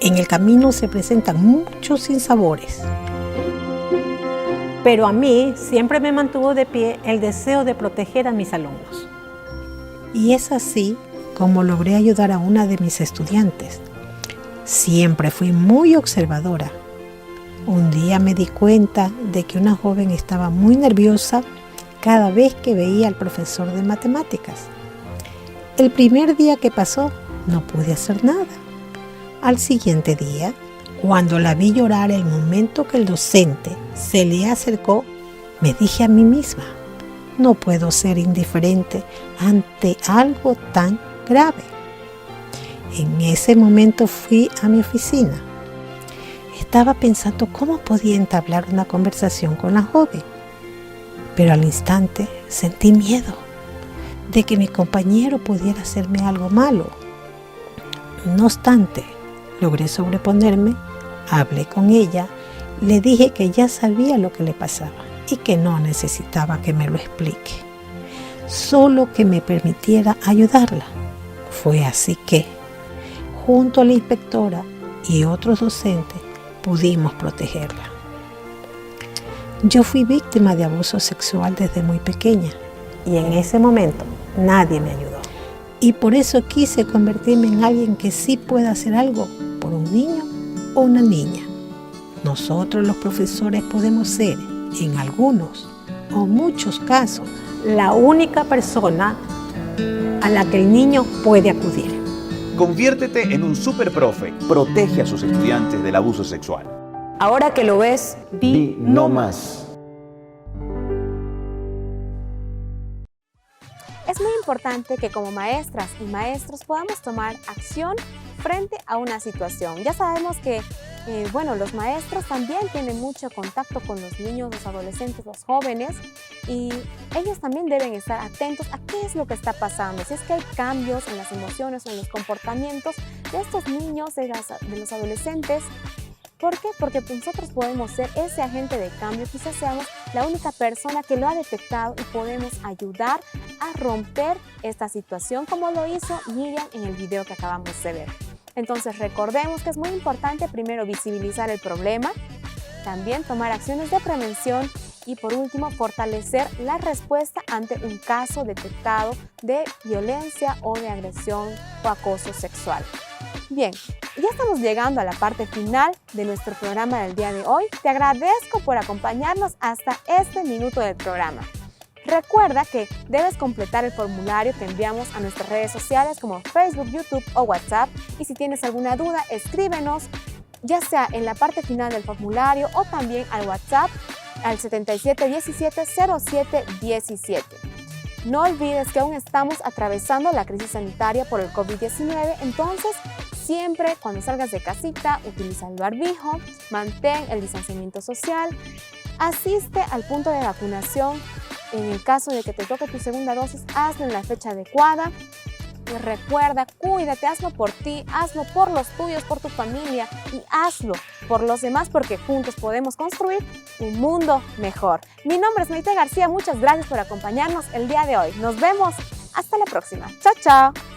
[SPEAKER 2] En el camino se presentan muchos sinsabores. Pero a mí siempre me mantuvo de pie el deseo de proteger a mis alumnos. Y es así como logré ayudar a una de mis estudiantes. Siempre fui muy observadora. Un día me di cuenta de que una joven estaba muy nerviosa cada vez que veía al profesor de matemáticas. El primer día que pasó, no pude hacer nada. Al siguiente día, cuando la vi llorar el momento que el docente se le acercó, me dije a mí misma, no puedo ser indiferente ante algo tan grave. En ese momento fui a mi oficina. Estaba pensando cómo podía entablar una conversación con la joven, pero al instante sentí miedo de que mi compañero pudiera hacerme algo malo. No obstante, logré sobreponerme, hablé con ella, le dije que ya sabía lo que le pasaba y que no necesitaba que me lo explique, solo que me permitiera ayudarla. Fue así que, junto a la inspectora y otros docentes, pudimos protegerla. Yo fui víctima de abuso sexual desde muy pequeña y en ese momento nadie me ayudó. Y por eso quise convertirme en alguien que sí pueda hacer algo por un niño o una niña. Nosotros los profesores podemos ser, en algunos o muchos casos, la única persona a la que el niño puede acudir.
[SPEAKER 22] Conviértete en un superprofe. Protege a sus estudiantes del abuso sexual.
[SPEAKER 3] Ahora que lo ves,
[SPEAKER 22] di no más.
[SPEAKER 1] Es muy importante que como maestras y maestros podamos tomar acción frente a una situación. Ya sabemos que los maestros también tienen mucho contacto con los niños, los adolescentes, los jóvenes, y ellos también deben estar atentos a qué es lo que está pasando, si es que hay cambios en las emociones o en los comportamientos de estos niños, de los adolescentes. ¿Por qué? Porque nosotros podemos ser ese agente de cambio, quizás seamos la única persona que lo ha detectado y podemos ayudar a romper esta situación, como lo hizo Miriam en el video que acabamos de ver. Entonces recordemos que es muy importante primero visibilizar el problema, también tomar acciones de prevención y por último fortalecer la respuesta ante un caso detectado de violencia o de agresión o acoso sexual. Bien, ya estamos llegando a la parte final de nuestro programa del día de hoy. Te agradezco por acompañarnos hasta este minuto del programa. Recuerda que debes completar el formulario que enviamos a nuestras redes sociales como Facebook, YouTube o WhatsApp. Y si tienes alguna duda, escríbenos, ya sea en la parte final del formulario o también al WhatsApp al 7717-0717. No olvides que aún estamos atravesando la crisis sanitaria por el COVID-19, entonces siempre cuando salgas de casita utiliza el barbijo, mantén el distanciamiento social, asiste al punto de vacunación. En el caso de que te toque tu segunda dosis, hazlo en la fecha adecuada. Y recuerda, cuídate, hazlo por ti, hazlo por los tuyos, por tu familia y hazlo por los demás porque juntos podemos construir un mundo mejor. Mi nombre es Maite García, muchas gracias por acompañarnos el día de hoy. Nos vemos hasta la próxima. Chao, chao.